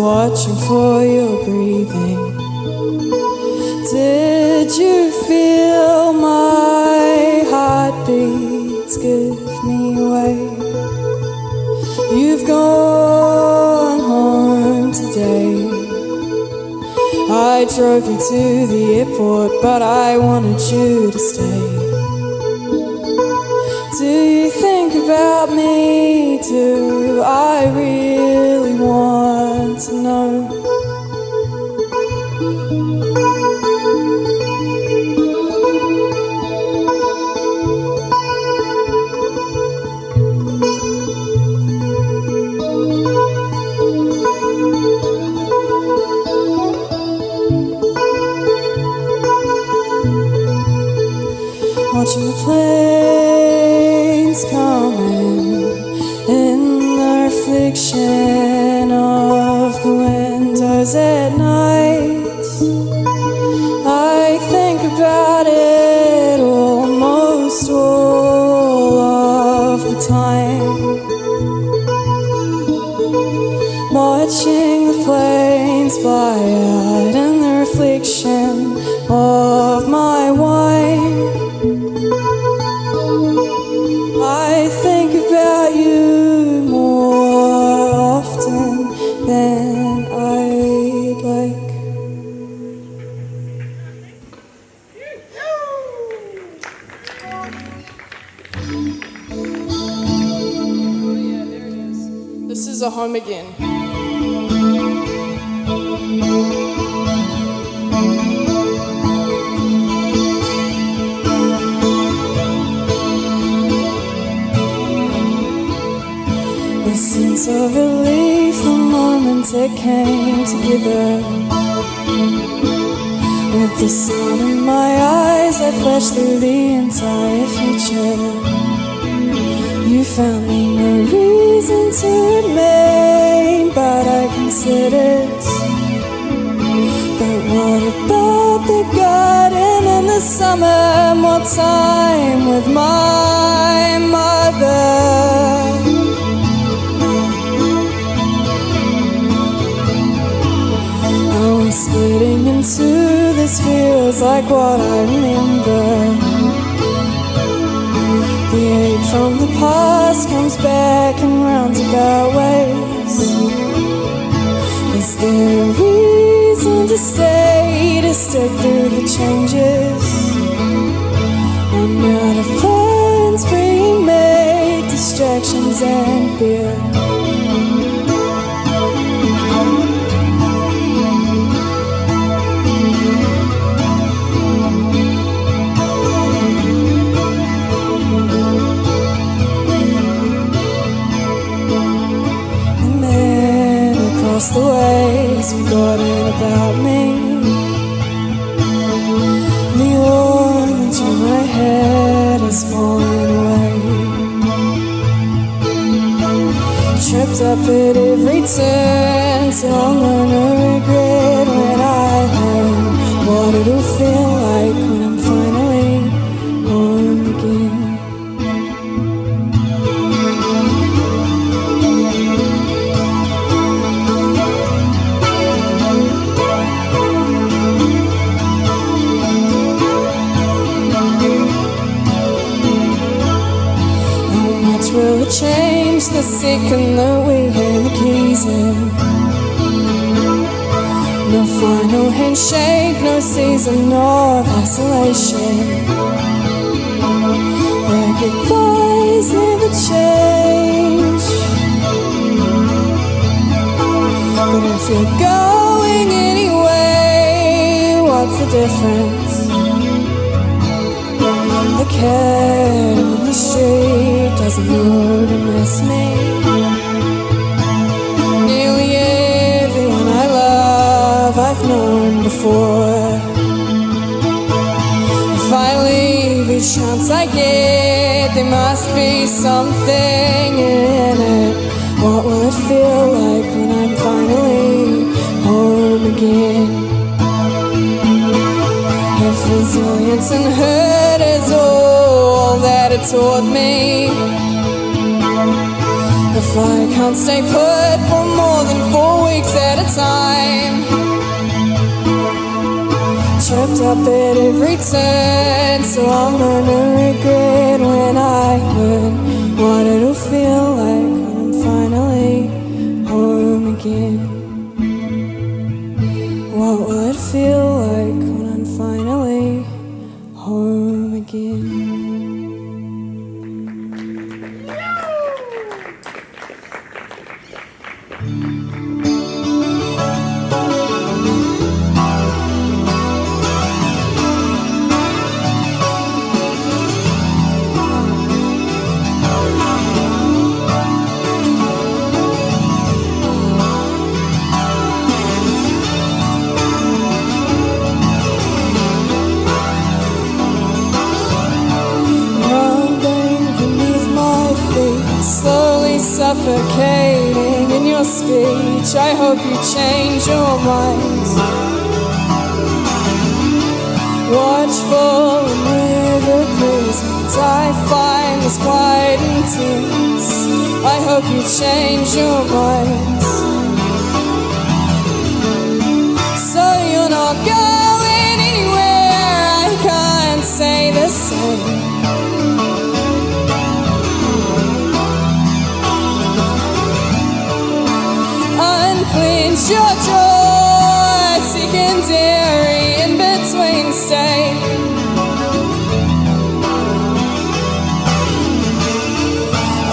watching for your breathing. Did you feel my heartbeats give me away? You've gone home today. I drove you to the airport, but I wanted you to stay. Do you think about me? Do I really want to know? Watching the planes coming in the reflection of the windows at night. I think about it almost all of the time. Watching the planes fly out in the reflection of my wine. I think about you more often than I'd like. This is a home again. A sense of relief the moment it came together. With the sun in my eyes, I flashed through the entire future. You found me no reason to remain, but I considered. But what about the garden in the summer? More time with my mother. Splitting into this feels like what I remember. The ache from the past comes back in roundabout ways. Is there a reason to stay, to stick through the changes? I'm out of plans pre-made, distractions and beer. The ways forgotten about me. The orange on my head has fallen away. Tripped up at every turn, till I'll never regret when I learn what it'll feel like when I'm finally home again. Will it change the second that we hand the keys in? No final handshake, no season of isolation. Their goodbyes never change. But if you're going anyway, what's the difference? The cat on the street doesn't know to miss me. Nearly everyone I love I've known before. If I leave each chance I get, there must be something in it. What will it feel like when I'm finally home again? If resilience and hurt is all that it taught me, if I can't stay put for more than 4 weeks at a time. Tripped up at every turn, so I'm gonna regret when I learn what it'll feel like when I'm finally home again. What will it feel like when I'm finally home again? Slowly suffocating in your speech. I hope you change your mind. Watchful and with a present, I find this quite intense. I hope you change your mind. So you're not going anywhere. I can't say the same. Cleanse your jaw, secondary in between state.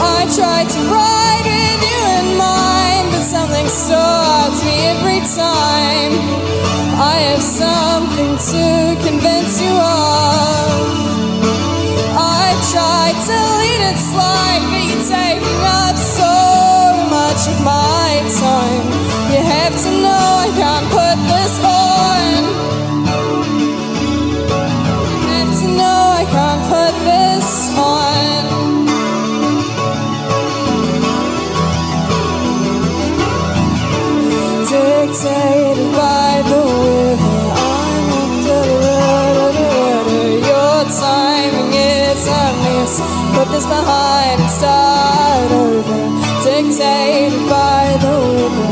I tried to ride with you in mind, but something stops me every time. I have something to convince you of. I've tried to lead it slide, but you're taking up so much of my time. You have to know I can't put this on. You have to know I can't put this on. Dictated by the weather, I'm under your timing is a miss. Put this behind and start over. Dictated by the weather.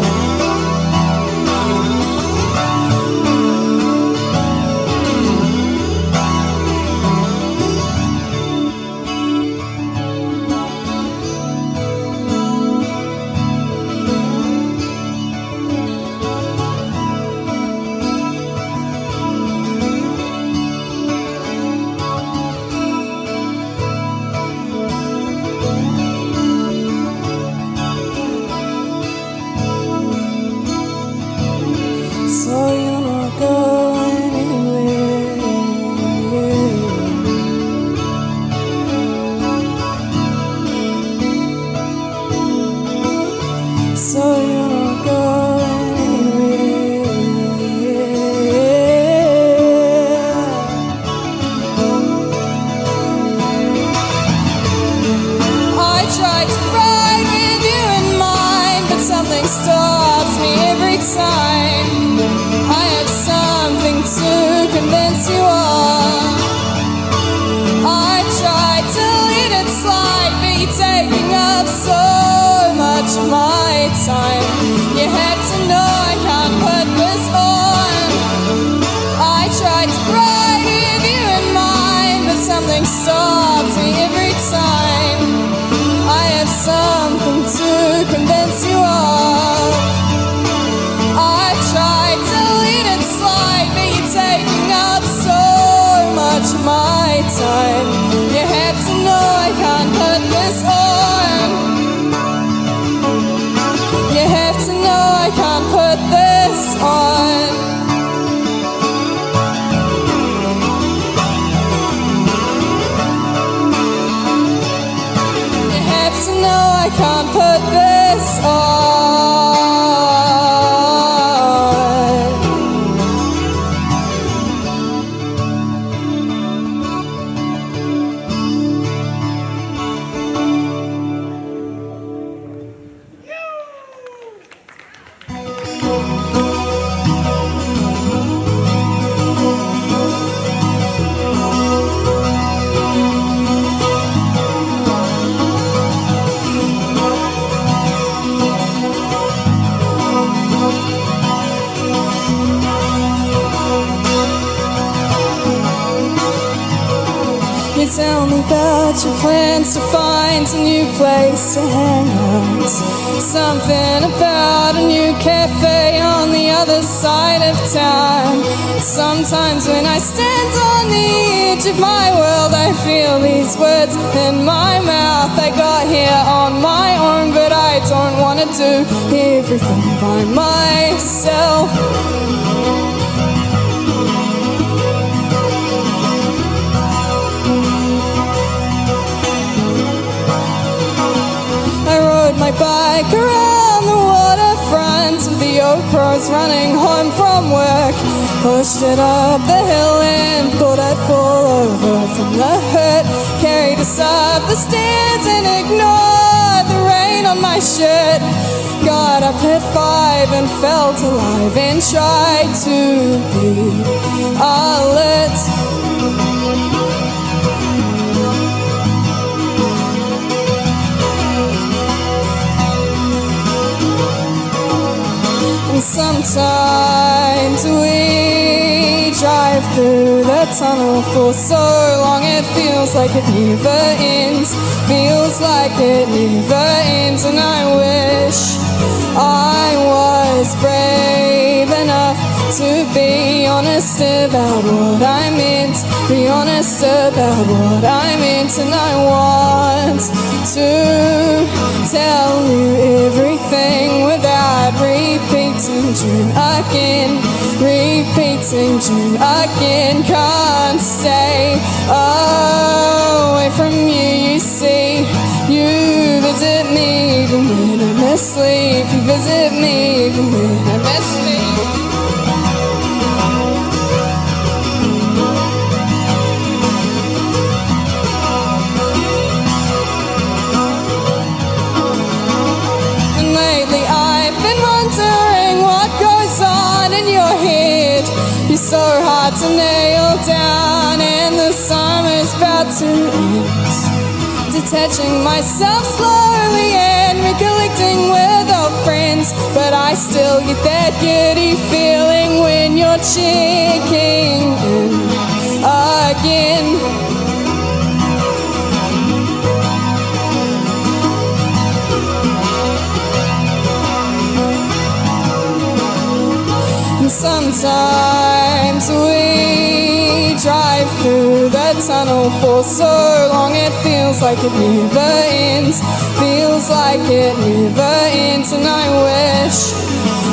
tell me about your plans to find a new place to hang out. Something about a new cafe on the other side of town. Sometimes when I stand on the edge of my world, I feel these words in my mouth. I got here on my own, but I don't want to do everything by myself. My bike around the waterfront of the Oprah's running home from work. Pushed it up the hill and thought I'd fall over from the hurt. Carried us up the stairs and ignored the rain on my shirt. Got up at 5 and felt alive and tried to be alert. Sometimes we drive through the tunnel for so long it feels like it never ends. Feels like it never ends. And I wish I was brave enough to be honest about what I meant. Be honest about what I meant. And I want to tell you everything without repeating June again. Repeating June again. Can't stay away from you, you see. You visit me even when I'm asleep. You visit me even when I'm asleep. So hard to nail down, and the summer's about to end. Detaching myself slowly and recollecting with old friends, but I still get that giddy feeling when you're checking in again. Sometimes we drive through the tunnel for so long it feels like it never ends. Feels like it never ends. And I wish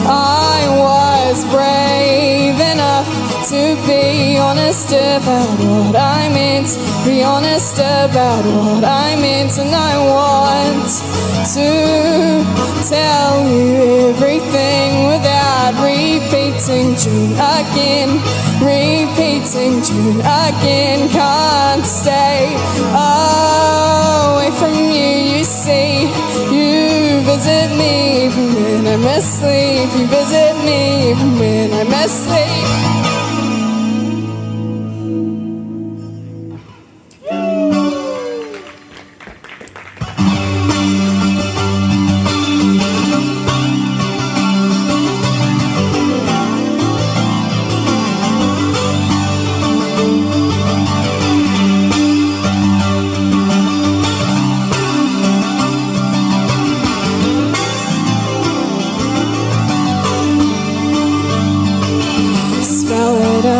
I was brave enough to be honest about what I meant. Be honest about what I meant. And I want to tell you everything without repeating June again. Repeating June again. Can't stay away from you, you see. You visit me even when I'm asleep. You visit me even when I'm asleep.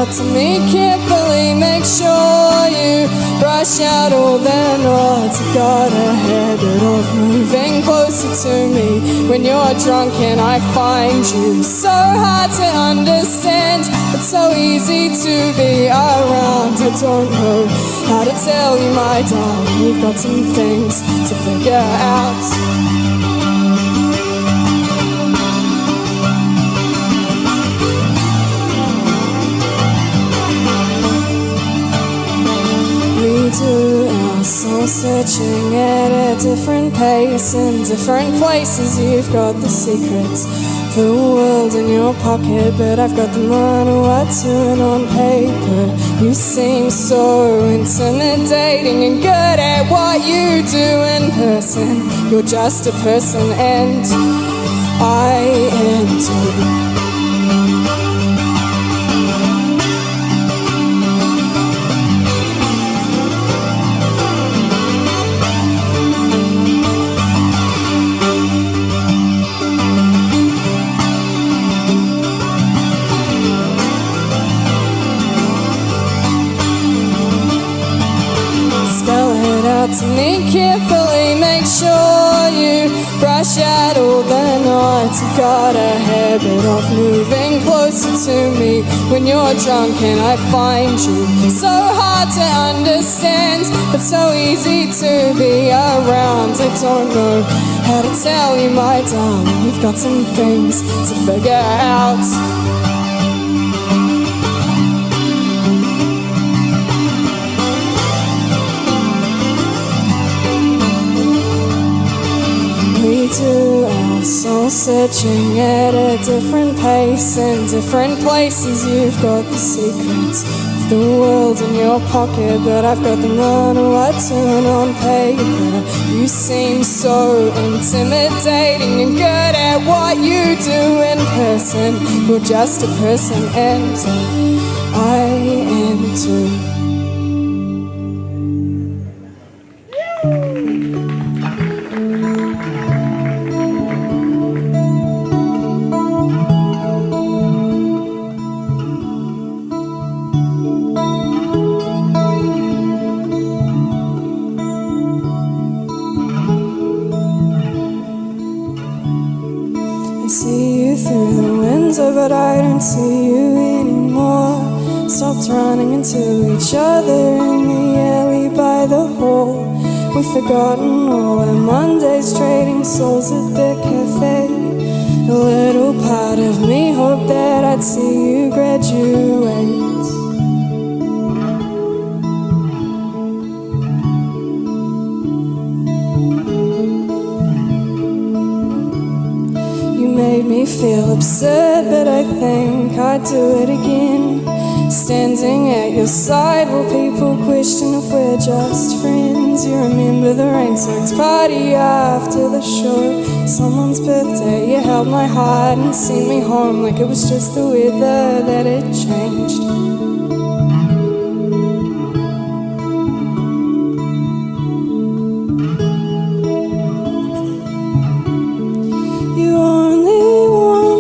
To me carefully, make sure you brush out all the knots. I've got a habit of moving closer to me when you're drunk and I find you so hard to understand, but so easy to be around. I don't know how to tell you, my darling, we've got some things to figure out. We do our soul searching at a different pace in different places. You've got the secrets, the world in your pocket, but I've got the Manawatū on paper. You seem so intimidating and good at what you do in person. You're just a person and I am too. to me carefully. Make sure you brush out all the nights. You've got a habit of moving closer to me when you're drunk, and I find you so hard to understand, but so easy to be around. I don't know how to tell you, my darling, we've got some things to figure out. We do our soul searching at a different pace in different places. You've got the secrets of the world in your pocket, but I've got the Manawatū on paper. You seem so intimidating and good at what you do in person. You're just a person, and I am too. I see you through the window, but I don't see you anymore. Stopped running into each other in the alley by the hall. We've forgotten all our Mondays, trading souls at the cafe. A little part of me hoped that I'd see you graduate. Made me feel absurd, but I think I'd do it again. Standing at your side while people question if we're just friends. You remember the rain-soaked party after the show, someone's birthday. You held my heart and sent me home like it was just the weather that had changed.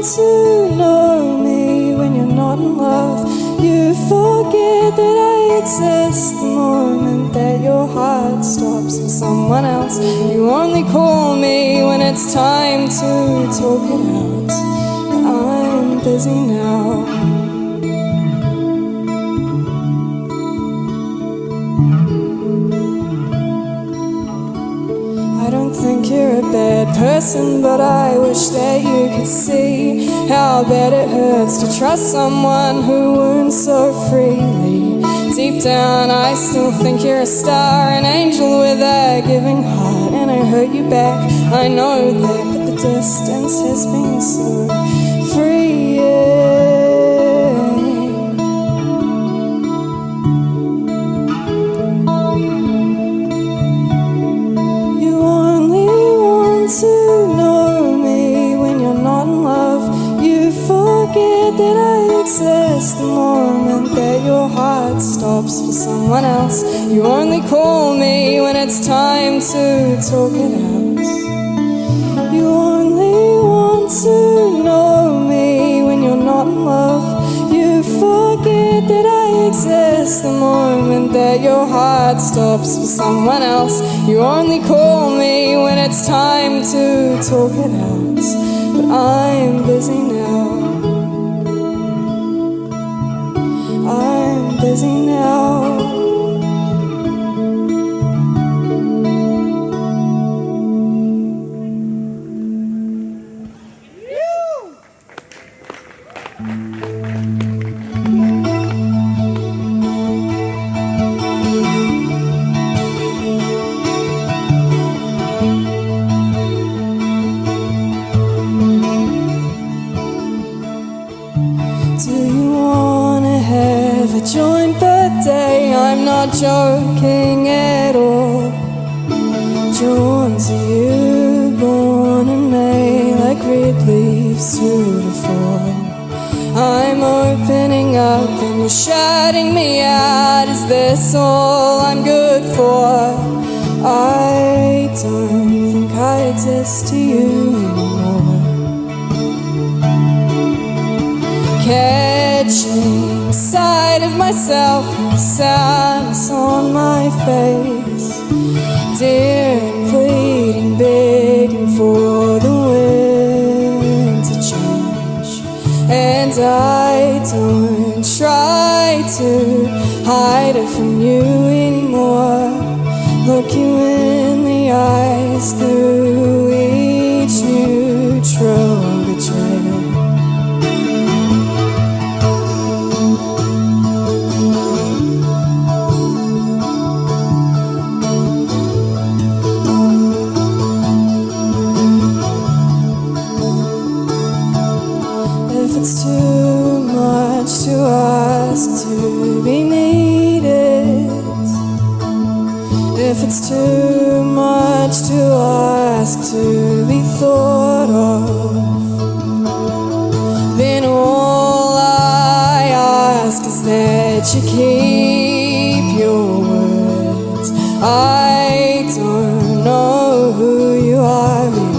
To know me when you're not in love. You forget that I exist the moment that your heart stops for someone else. You only call me when it's time to talk it out, but I'm busy now. I don't think you're a bad person, but I wish that you could see how bad it hurts to trust someone who wounds so freely. Deep down I still think you're a star, an angel with a giving heart, and I hurt you back, I know that, but the distance has been so freeing. To know me when you're not in love. You forget that I exist the moment that your heart stops for someone else. You only call me when it's time to talk it out. You only want to know me when you're not in love. You forget that I exist the moment that your heart stops for someone else. You only call me when it's time to talk it out, but I'm busy now. I'm busy now. Joint birthday, I'm not joking at all. Drawn to you, born in May, like red leaves to the fall. I'm opening up and you're shutting me out. Is this all I'm good for? I don't think I exist to you anymore. Catching sight of myself and the sadness on my face. dear and pleading, begging for the wind to change. And I don't try to hide it from you anymore. Look you in the eyes through each neutral betrayal. If it's too much to ask to be needed, if it's too much to ask to be thought of, then all I ask is that you keep your words. I don't know who you are anymore.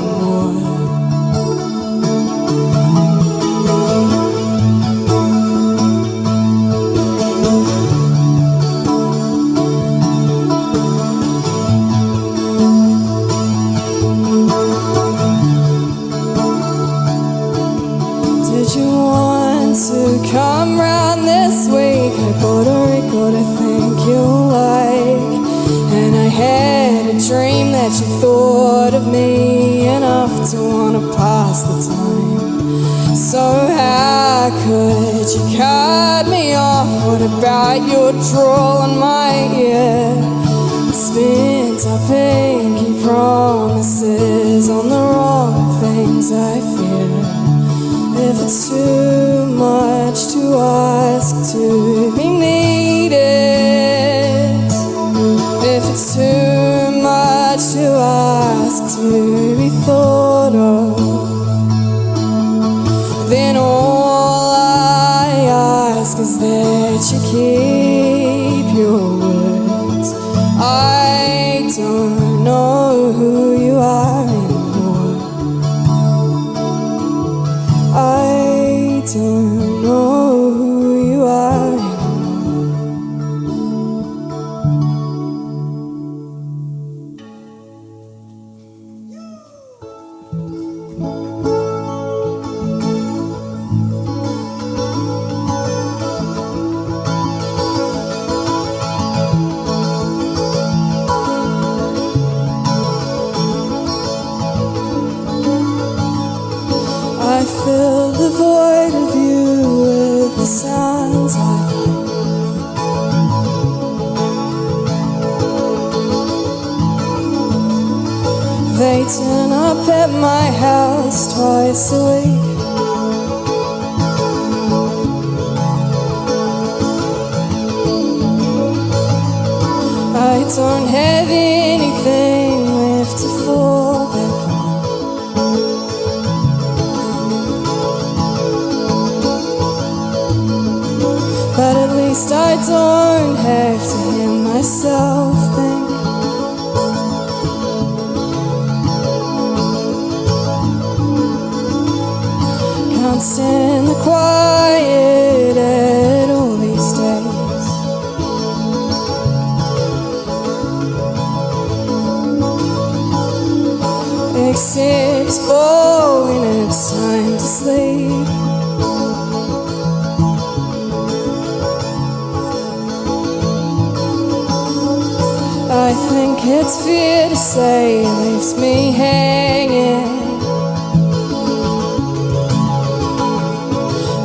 Come round this week, I bought a record I think you'll like. And I had a dream that you thought of me enough to wanna pass the time. So how could you cut me off? What about your drawl on my ear? Spent our pinky promises on the wrong things I fear. If it's too much to ask to be needed, if it's too much to ask to be thought of, then all I ask is that you keep your words. I don't know who you are anymore. I don't know who you are anymore. I fill the void of you with the sounds I like. They turn up at my house twice a week. I don't have anything left to fall back on. But at least I don't have to hear myself think. Can't stand the quiet at all these days. Except for when it's time to sleep. I think it's fair to say it leaves me hanging.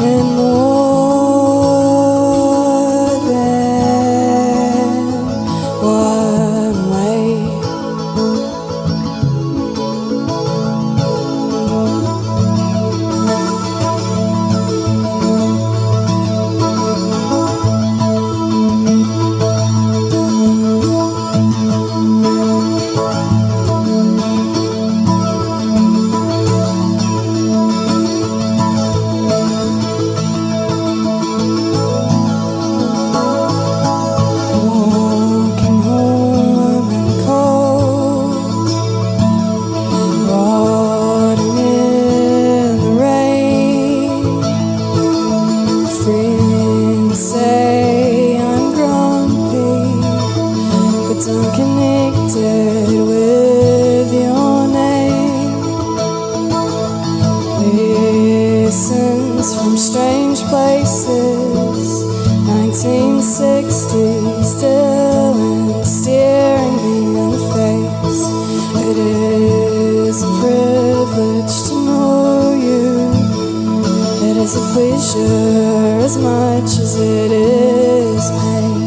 And more than one way. places. 1960, still and staring me in the face. It is a privilege to know you. It is a pleasure as much as it is pain.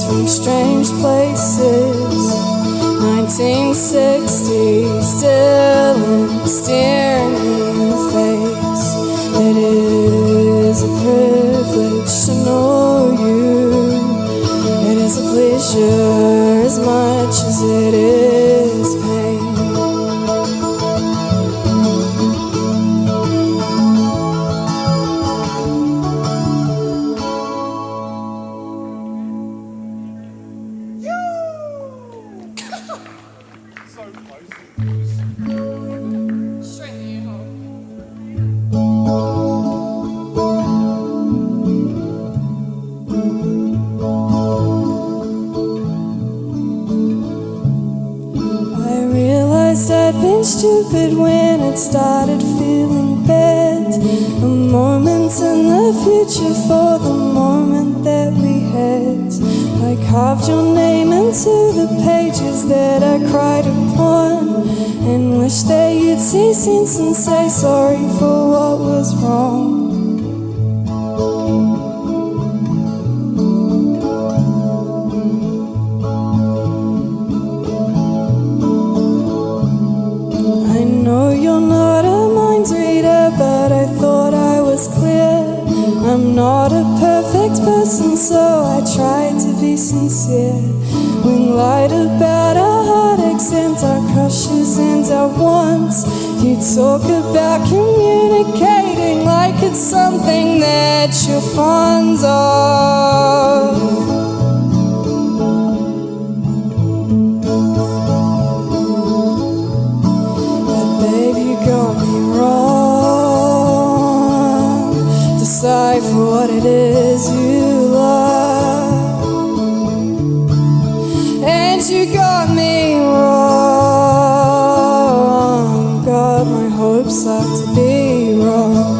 From strange places, 1960, still and staring me in the face. It is a privilege to know you. It is a pleasure as much as it is pain. I'd been stupid when it started feeling bad. A moment in the future for the moment that we had. I carved your name into the pages that I cried upon, and wish that you'd see sense and say sorry for what was wrong. But I thought I was clear. I'm not a perfect person, so I tried to be sincere. We lied about our heartaches and our crushes and our wants. You talk about communicating like it's something that you're fond of. But babe, you got me wrong. Decipher what it is you love, and you got me wrong. Got my hopes up to be wrong.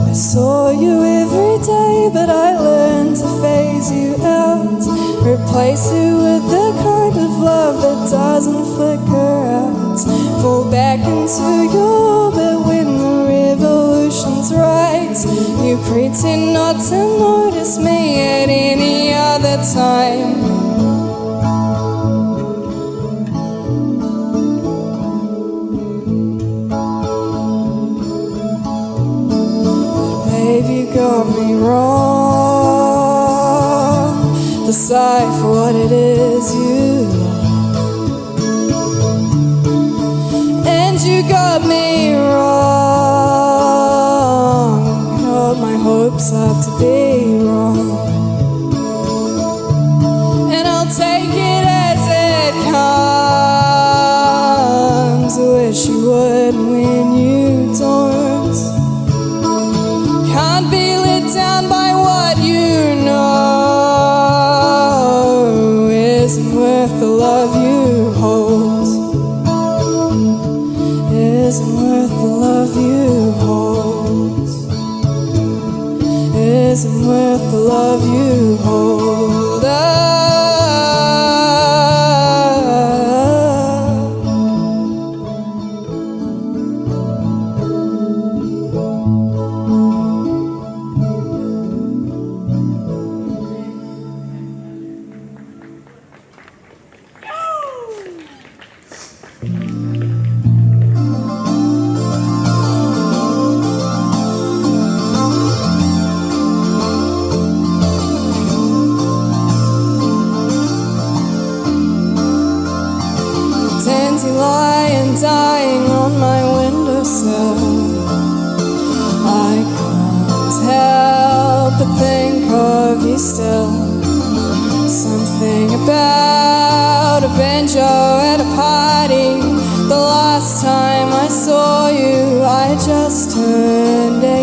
I saw you every day, but I learned to phase you out. Replace it with the kind of love that doesn't flicker out. Fall back into your orbit when the revolution's right. You pretend not to notice me at any other time. You got me wrong. Decipher what it is you love, and you got me wrong. Got my hopes up to be wrong, and I'll take it as it comes. I wish you would when you don't. Can't be let down by what you know isn't worth the love you hold. Isn't worth the love you hold. Isn't worth the love you hold. be still. Something about a banjo at a party. The last time I saw you, I just turned 18.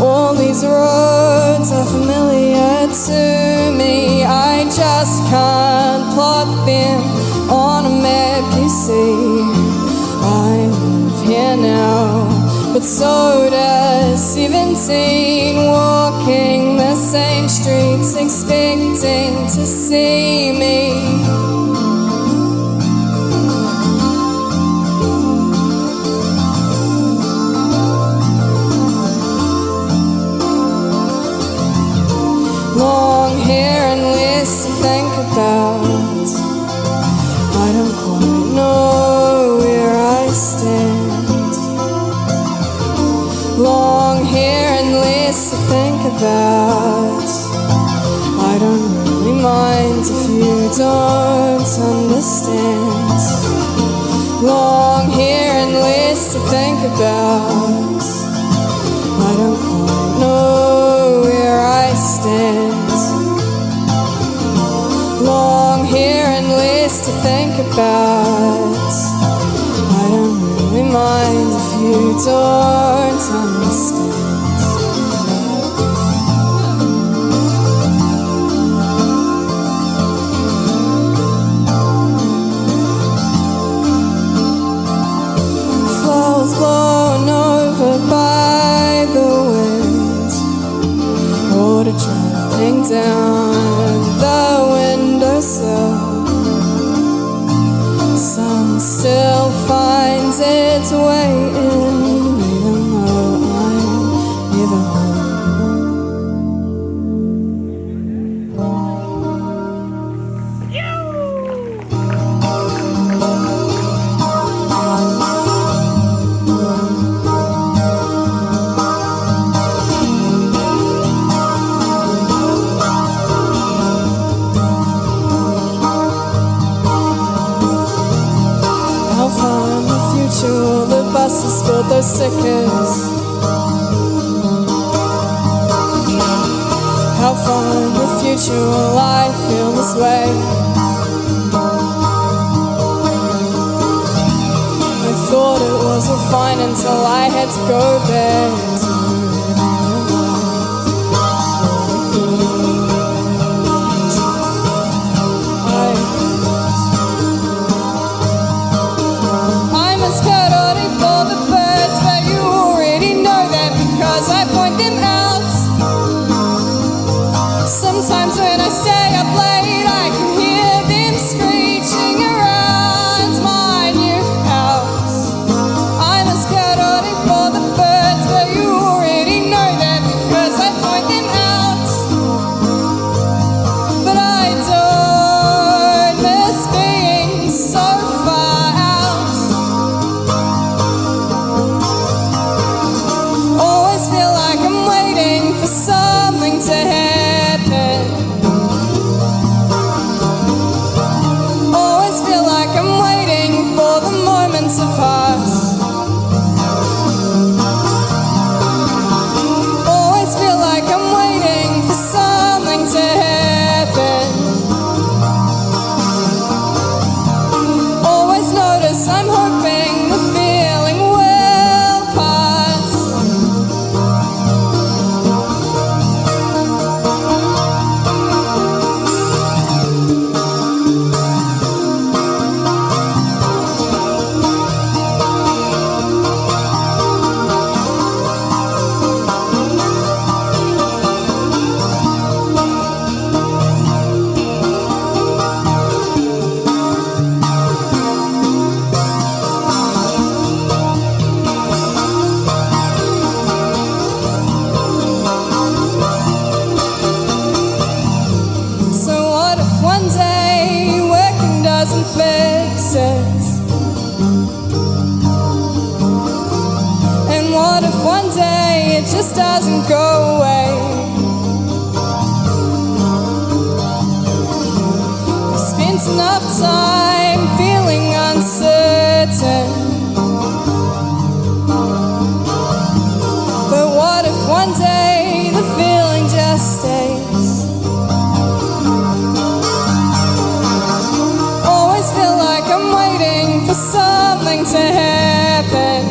All these roads are familiar to me. I just can't plot them on a map, you see. I live here now, but so does 17, walking the same streets, expecting to see me. Long hair and lists to think about. I don't quite know where I stand. Long hair and lists to think about. I don't really mind if you don't understand. Long hair and lists to think about. I don't quite know where I stand. Long hair and lists to think about. I don't really mind if you don't understand. Flowers blown over by the wind, water dripping down the windowsill. Sun still finds its way in, even though I'm never home. The buses filled those stickers. How far in the future will I feel this way? I thought it was all fine until I had to go back to I point them out. Sometimes when I stay up late, I can hear them screeching around my new house. I'm a scarori for the birds, but you already know that because I point them out. But I don't miss being so far out. Always feel like I'm waiting for something to happen. Always feel like I'm waiting for the moment to pass. Always feel like I'm waiting for something to happen. Always notice I'm hoping the feeling will pass. So what if one day working doesn't fix it? And what if one day it just doesn't go away? I've spent enough time feeling uncertain. something to happen.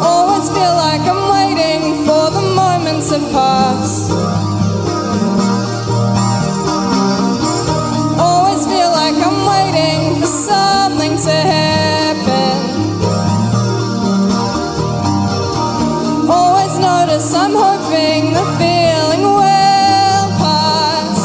Always feel like I'm waiting for the moment to pass. Always feel like I'm waiting for something to happen. Always notice I'm hoping the feeling will pass.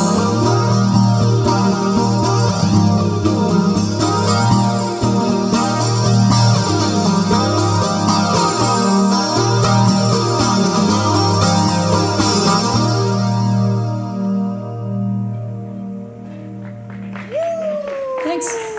Thanks.